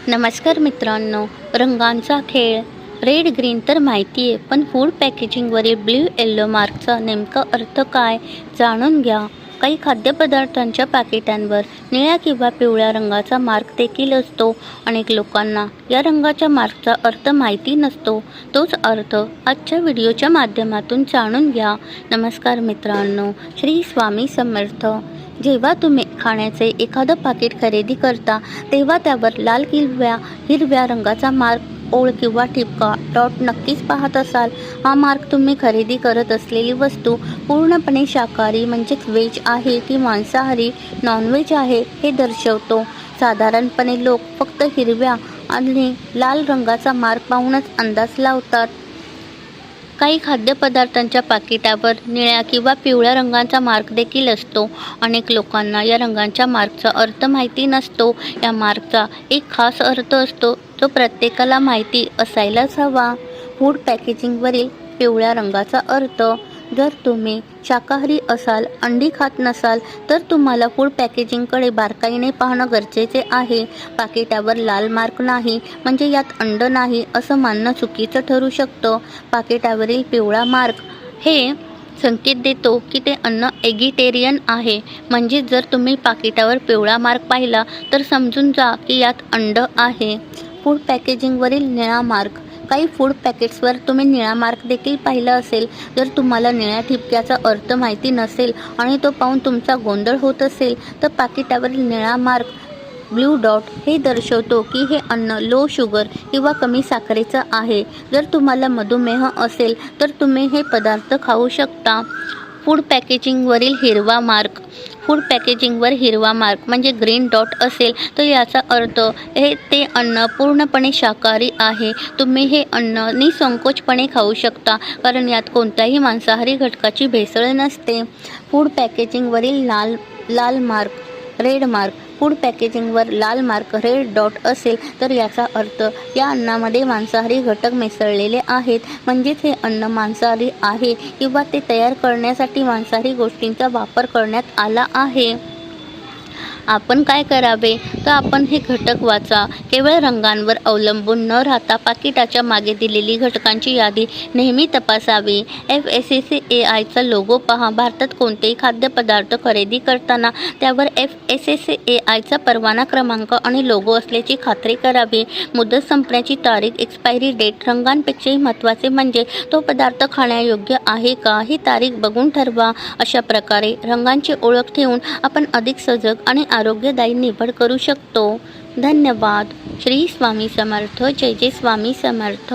नमस्कार मित्रांनो, रंगांचा खेळ रेड ग्रीन तर माहिती आहे, पण फूड पॅकेजिंगवरील ब्ल्यू येलो मार्कचा नेमका अर्थ काय जाणून घ्या. काही खाद्यपदार्थांच्या पाकिटांवर निळ्या किंवा पिवळ्या रंगाचा मार्क देखील असतो. अनेक लोकांना या रंगाच्या मार्कचा अर्थ माहिती नसतो. तोच अर्थ आजच्या व्हिडिओच्या माध्यमातून जाणून घ्या. नमस्कार मित्रांनो, श्री स्वामी समर्थ. जेव्हा तुम्ही खाण्याचे एखादं पाकिट खरेदी करता तेव्हा त्यावर लाल किंवा हिरव्या रंगाचा मार्क, ओळ किंवा ठिपका, डॉट नक्कीच पाहत असाल. हा मार्क तुम्ही खरेदी करत असलेली वस्तू पूर्णपणे शाकाहारी म्हणजेच व्हेज आहे की मांसाहारी नॉनव्हेज आहे हे दर्शवतो. साधारणपणे लोक फक्त हिरव्या आणि लाल रंगाचा मार्क पाहूनच अंदाज लावतात. काही खाद्यपदार्थांच्या पाकिटावर निळ्या किंवा पिवळ्या रंगाचा मार्क देखील असतो. अनेक लोकांना या रंगांच्या मार्कचा अर्थ माहिती नसतो. या मार्कचा एक खास अर्थ असतो जो प्रत्येकाला माहिती असायलाच हवा. फूड पॅकेजिंगवरील पिवळ्या रंगाचा अर्थ. जर तुम्ही शाकाहारी असाल, अंडी खात नसाल तर तुम्हाला फूड पॅकेजिंगकडे बारकाईने पाहणं गरजेचे आहे. पाकिटावर लाल मार्क नाही म्हणजे यात अंड नाही असं मानणं चुकीचं ठरू शकतं. पाकिटावरील पिवळा मार्क हे संकेत देतो की ते अन्न एगिटेरियन आहे. म्हणजे जर तुम्ही पाकिटावर पिवळा मार्क पाहिला तर समजून जा की यात अंड आहे. फूड पॅकेजिंगवरील निळा मार्क. काही फूड पॅकेट्सवर तुम्ही निळा मार्क देखील पाहिला असेल. जर तुम्हाला निळ्या ठिपक्याचा अर्थ माहिती नसेल आणि तो पाहून तुमचा गोंधळ होत असेल तर पाकिटावरील निळा मार्क, ब्ल्यू डॉट, हे दर्शवतो की हे अन्न लो शुगर किंवा कमी साखरेचं आहे. जर तुम्हाला मधुमेह असेल तर तुम्ही हे पदार्थ खाऊ शकता. फूड पॅकेजिंगवरील हिरवा मार्क. फूड पॅकेजिंगवर हिरवा मार्क म्हणजे ग्रीन डॉट असेल तर याचा अर्थ ते अन्न पूर्णपणे शाकाहारी आहे. तुम्ही हे अन्न निसंकोचपणे खाऊ शकता कारण यात कोणत्याही मांसाहारी घटकाची भेसळ नसते. फूड पॅकेजिंगवरील लाल मार्क, रेड मार्क. फूड पॅकेजिंगवर लाल मार्क, रेड डॉट असेल तर याचा अर्थ या अन्नामध्ये मांसाहारी घटक मिसळलेले आहेत. म्हणजेच हे अन्न मांसाहारी आहे किंवा ते तयार करण्यासाठी मांसाहारी गोष्टींचा वापर करण्यात आला आहे. आपण काय करावे तर आपण हे घटक वाचा. केवळ रंगांवर अवलंबून न राहता पाकिटाच्या मागे दिलेली घटकांची यादी नेहमी तपासावी. FSSAIचा लोगो पहा. भारतात कोणतेही खाद्यपदार्थ खरेदी करताना त्यावर FSSAIचा परवाना क्रमांक आणि लोगो असल्याची खात्री करावी. मुदत संपण्याची तारीख, एक्सपायरी डेट. रंगांपेक्षाही महत्त्वाचे म्हणजे तो पदार्थ खाण्यायोग्य आहे का ही तारीख बघून ठरवा. अशा प्रकारे रंगांची ओळख ठेवून आपण अधिक सजग आणि आरोग्यदायी निवड करू शकतो. धन्यवाद. श्री स्वामी समर्थ. जय जय स्वामी समर्थ.